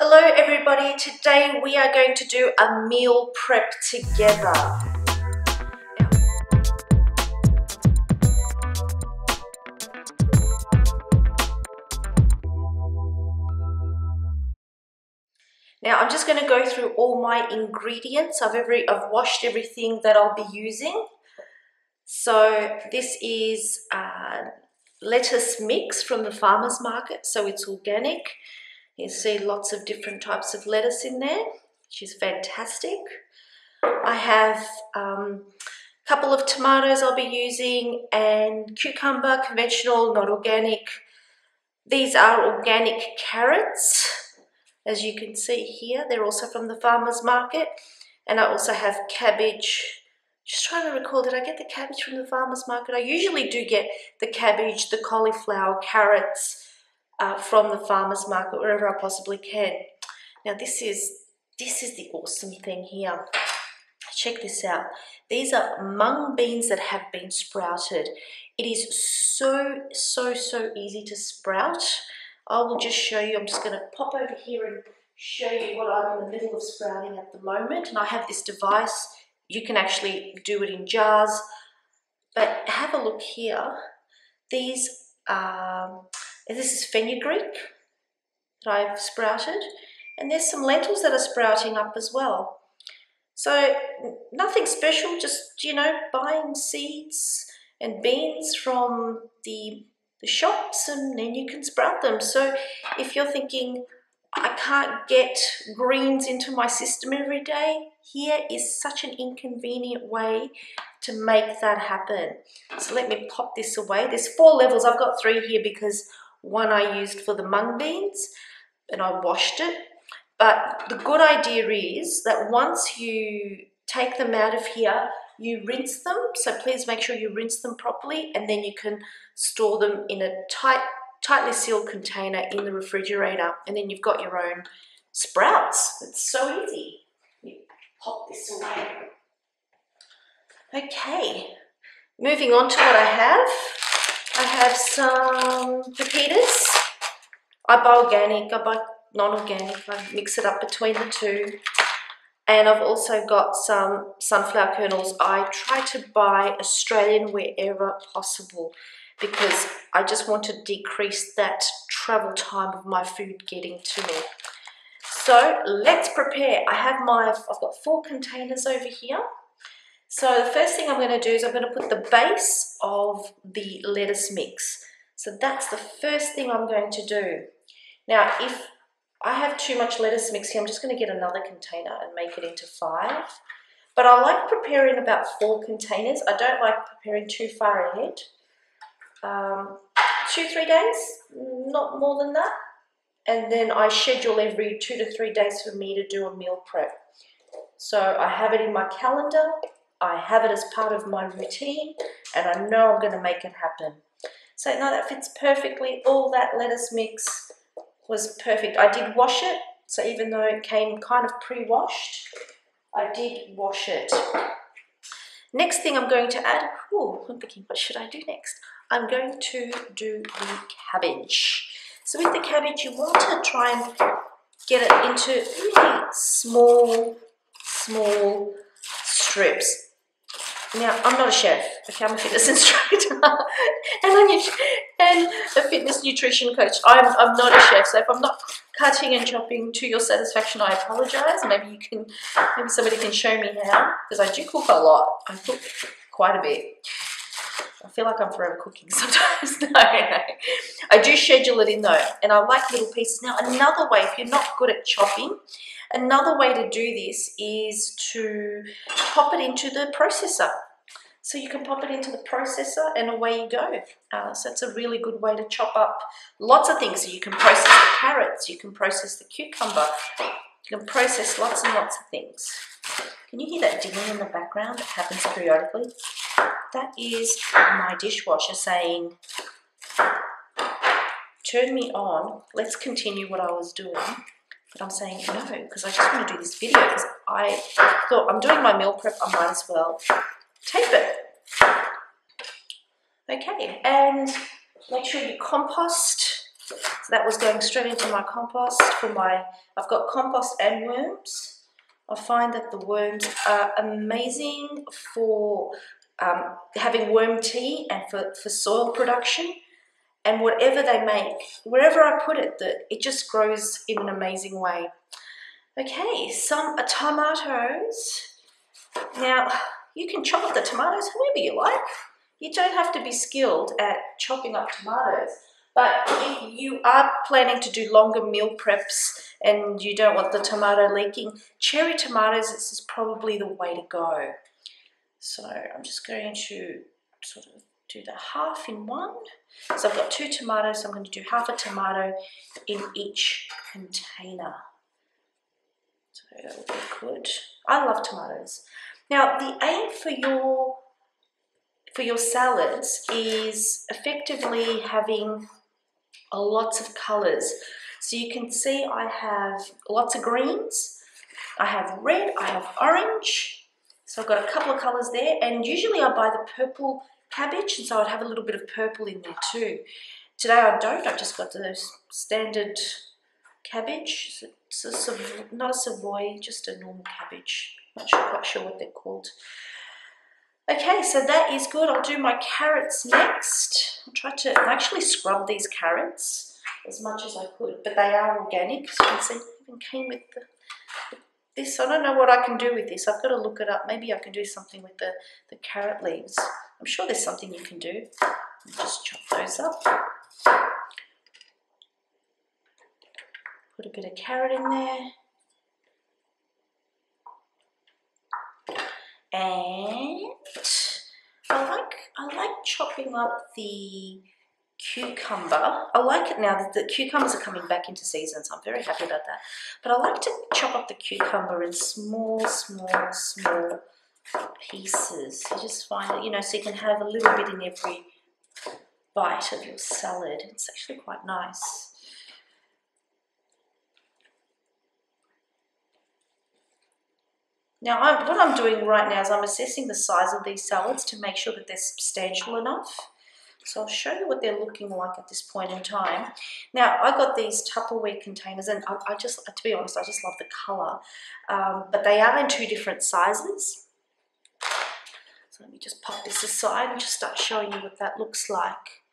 Hello everybody, today we are going to do a meal prep together. Now I'm just going to go through all my ingredients. I've washed everything that I'll be using. So this is lettuce mix from the farmer's market, so it's organic. You see lots of different types of lettuce in there, which is fantastic. I have a couple of tomatoes I'll be using, and cucumber, conventional, not organic. These are organic carrots, as you can see here. They're also from the farmer's market. And I also have cabbage. Just trying to recall, did I get the cabbage from the farmer's market? I usually do get the cabbage, the cauliflower, carrots, from the farmer's market, wherever I possibly can. Now this is the awesome thing here. Check this out. These are mung beans that have been sprouted. It is so easy to sprout. I will just show you. I'm just going to pop over here and show you what I'm in the middle of sprouting at the moment. And I have this device. You can actually do it in jars. But have a look here. These this is fenugreek that I've sprouted, and there's some lentils that are sprouting up as well. So nothing special, just, you know, buying seeds and beans from the shops, and then you can sprout them. So if you're thinking, I can't get greens into my system every day, here is such an inconvenient way to make that happen. So let me pop this away. There's 4 levels. I've got 3 here because one I used for the mung beans and I washed it. But the good idea is that once you take them out of here, you rinse them. So please make sure you rinse them properly, and then you can store them in a tightly sealed container in the refrigerator, and then you've got your own sprouts. It's so easy. You pop this away. Okay, moving on to what I have. I have some pepitas. I buy organic, I buy non-organic. I mix it up between the two. And I've also got some sunflower kernels. I try to buy Australian wherever possible, because I just want to decrease that travel time of my food getting to me. So let's prepare. I've got 4 containers over here. So the first thing I'm going to do is I'm going to put the base of the lettuce mix. So that's the first thing I'm going to do. Now, if I have too much lettuce mix here, I'm just going to get another container and make it into 5. But I like preparing about 4 containers. I don't like preparing too far ahead. 2-3 days, not more than that. And then I schedule every 2 to 3 days for me to do a meal prep. So I have it in my calendar. I have it as part of my routine, and I know I'm going to make it happen. So now that fits perfectly. All that lettuce mix was perfect. I did wash it, so even though it came kind of pre-washed, I did wash it. Next thing I'm going to add, I'm thinking, what should I do next? I'm going to do the cabbage. So with the cabbage, you want to try and get it into really small strips. Now, I'm not a chef, okay, I'm a fitness instructor and a fitness nutrition coach. I'm not a chef, so if I'm not cutting and chopping to your satisfaction, I apologise. Maybe somebody can show me how, because I do cook a lot. I cook quite a bit. I feel like I'm forever cooking sometimes. No. I do schedule it in though, and I like little pieces. Now, another way, if you're not good at chopping, another way to do this is to pop it into the processor. So you can pop it into the processor and away you go. So it's a really good way to chop up lots of things. So you can process the carrots, you can process the cucumber, you can process lots and lots of things. Can you hear that dinging in the background? It happens periodically. That is my dishwasher saying, turn me on, let's continue what I was doing. But I'm saying no, because I just want to do this video, because I thought I'm doing my meal prep, I might as well tape it. Okay, and make sure you compost So that was going straight into my compost I've got compost and worms. I find that the worms are amazing for having worm tea and for soil production. And whatever they make, wherever I put it, it just grows in an amazing way. Okay, some tomatoes. Now, you can chop up the tomatoes however you like. You don't have to be skilled at chopping up tomatoes. But if you are planning to do longer meal preps and you don't want the tomato leaking, cherry tomatoes is probably the way to go. So I'm just going to sort of do the half in one. So I've got 2 tomatoes, so I'm going to do half a tomato in each container. So that will be good. I love tomatoes. Now the aim for your salads is effectively having lots of colours. So you can see I have lots of greens, I have red, I have orange. So I've got a couple of colours there, and usually I buy the purple cabbage, and so I'd have a little bit of purple in there too. Today I don't, I've just got the standard cabbage. It's not a Savoy, just a normal cabbage. Not quite sure what they're called. Okay, so that is good. I'll do my carrots next. I'll try to actually scrub these carrots as much as I could, but they are organic, so you can see it even came with this. I don't know what I can do with this. I've got to look it up. Maybe I can do something with the carrot leaves. I'm sure there's something you can do. Just chop those up. Put a bit of carrot in there. And I like chopping up the cucumber. I like it now that the cucumbers are coming back into season, so I'm very happy about that. But I like to chop up the cucumber in small pieces. I just find that, you know, so you can have a little bit in every bite of your salad. It's actually quite nice. Now, what I'm doing right now is I'm assessing the size of these salads to make sure that they're substantial enough. So I'll show you what they're looking like at this point in time. Now, I got these Tupperware containers, and I just, to be honest, I just love the colour. But they are in 2 different sizes. So let me just pop this aside and just start showing you what that looks like.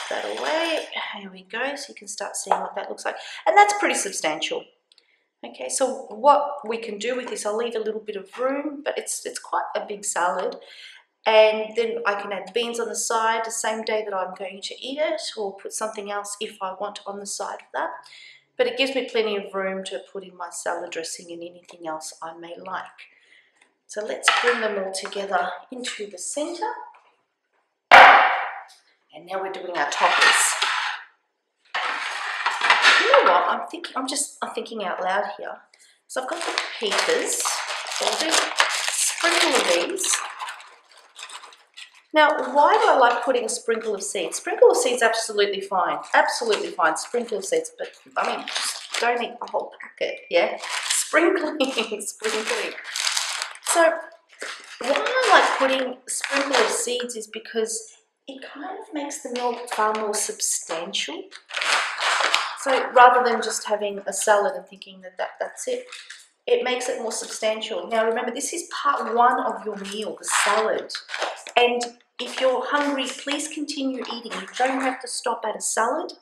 Put that away. Here we go. So you can start seeing what that looks like. And that's pretty substantial. Okay, so what we can do with this, I'll leave a little bit of room, but it's quite a big salad. And then I can add beans on the side the same day that I'm going to eat it, or put something else if I want on the side of that. But it gives me plenty of room to put in my salad dressing and anything else I may like. So let's bring them all together into the center. And now we're doing our toppers. You know what? I'm thinking out loud here. So I've got the peppers. So I'll do a sprinkle of these. Now, why do I like putting a sprinkle of seeds? Sprinkle of seeds, absolutely fine. Absolutely fine, sprinkle of seeds. But, I mean, just don't eat the whole packet, yeah? Sprinkling, sprinkling. So, why I like putting a sprinkle of seeds is because it kind of makes the meal far more substantial. So, rather than just having a salad and thinking that that's it, it makes it more substantial. Now, remember, this is part 1 of your meal, the salad. And if you're hungry, please continue eating. You don't have to stop at a salad.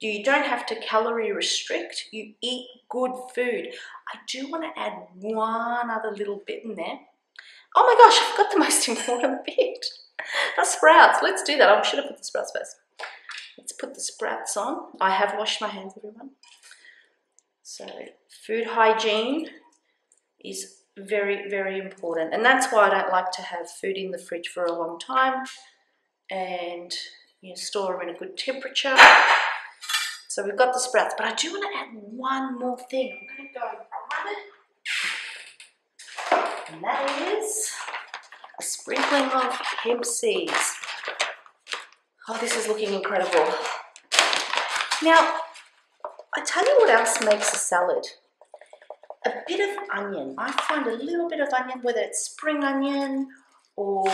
You don't have to calorie restrict. You eat good food. I do want to add one other little bit in there. Oh my gosh, I forgot the most important bit. The sprouts. Let's do that. I should have put the sprouts first. Let's put the sprouts on. I have washed my hands, everyone. So food hygiene is very, very important. And that's why I don't like to have food in the fridge for a long time and store them in a good temperature. So we've got the sprouts, but I do want to add one more thing. I'm going to go and grab it. And that is a sprinkling of hemp seeds. Oh, this is looking incredible. Now, I tell you what else makes a salad. A bit of onion. I find a little bit of onion, whether it's spring onion or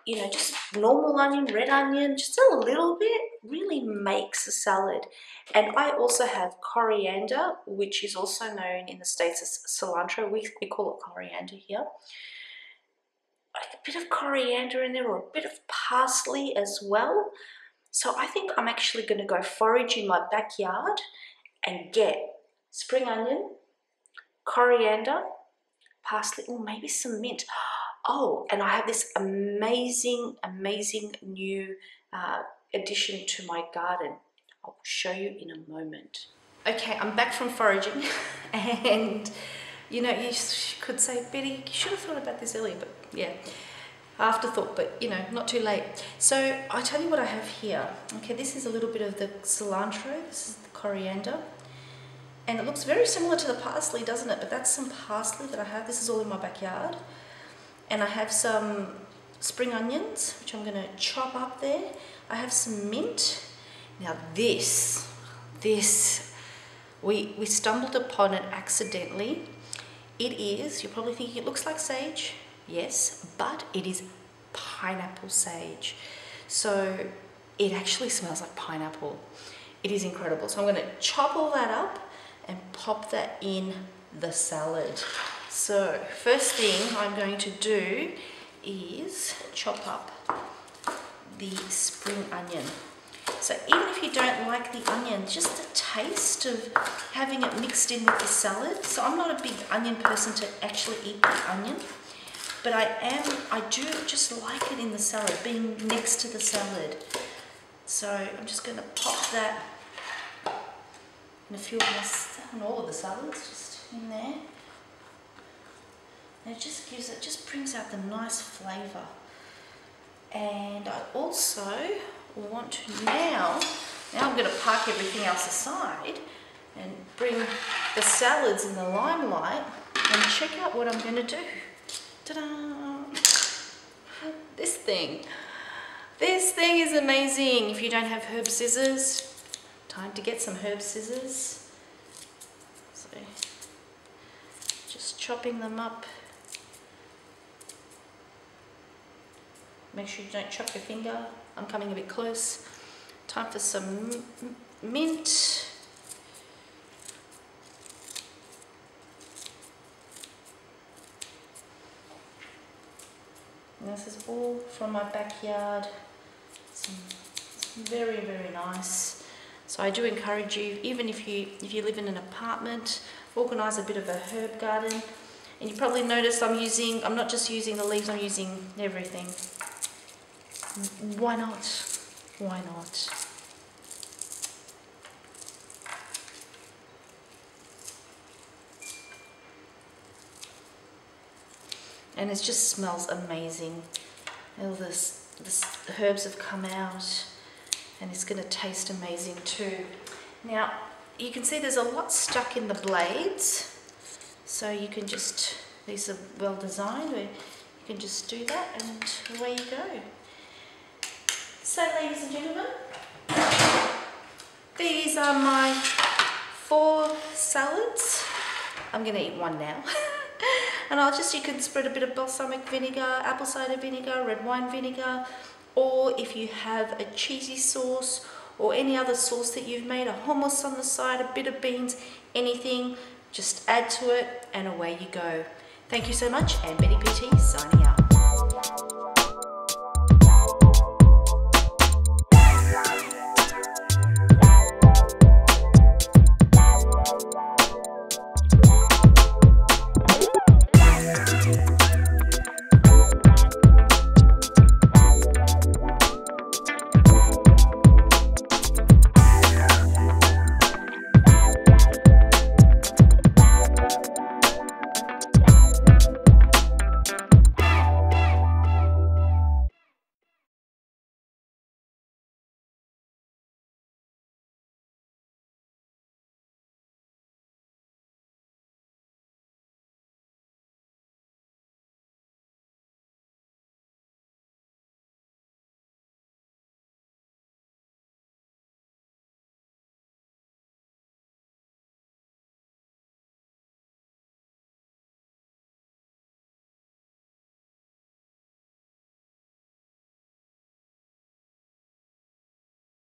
you know, just normal onion, red onion, just a little bit, really makes a salad. And I also have coriander, which is also known in the States as cilantro. We call it coriander here. A bit of coriander in there, or a bit of parsley as well. So I think I'm actually going to go forage in my backyard and get spring onion, coriander, parsley, or maybe some mint. Oh, and I have this amazing new addition to my garden. I'll show you in a moment. Okay, I'm back from foraging and you know, you could say, Betty, you should have thought about this earlier, but yeah, afterthought, but you know, not too late. So I tell you what I have here. Okay, this is a little bit of the cilantro, this is the coriander, and it looks very similar to the parsley, doesn't it? But that's some parsley that I have. This is all in my backyard. And I have some spring onions, which I'm going to chop up there. I have some mint. Now this, we stumbled upon it accidentally. It is, you're probably thinking it looks like sage. Yes, but it is pineapple sage. So it actually smells like pineapple. It is incredible. So I'm going to chop all that up and pop that in the salad. So first thing I'm going to do is chop up the spring onion. So even if you don't like the onion, just the taste of having it mixed in with the salad. So I'm not a big onion person to actually eat the onion, but I do just like it in the salad, being next to the salad. So I'm just going to pop that in a few of my, and all of the salads, just in there. And it just brings out the nice flavour. And I also want to now I'm going to park everything else aside and bring the salads in the limelight and check out what I'm going to do. Ta-da! This thing is amazing. If you don't have herb scissors, time to get some herb scissors. So just chopping them up. Make sure you don't chop your finger. I'm coming a bit close. Time for some mint. And this is all from my backyard. It's very, very nice. So I do encourage you, even if you live in an apartment, organise a bit of a herb garden. And you probably noticed I'm not just using the leaves, I'm using everything. Why not? Why not? And it just smells amazing. All the herbs have come out, and it's going to taste amazing too. Now, you can see there's a lot stuck in the blades, so you can just, these are well designed, where you can just do that and away you go. So ladies and gentlemen, these are my 4 salads. I'm going to eat one now. And you can spread a bit of balsamic vinegar, apple cider vinegar, red wine vinegar, or if you have a cheesy sauce or any other sauce that you've made, a hummus on the side, a bit of beans, anything, just add to it and away you go. Thank you so much, and Betty PT signing out.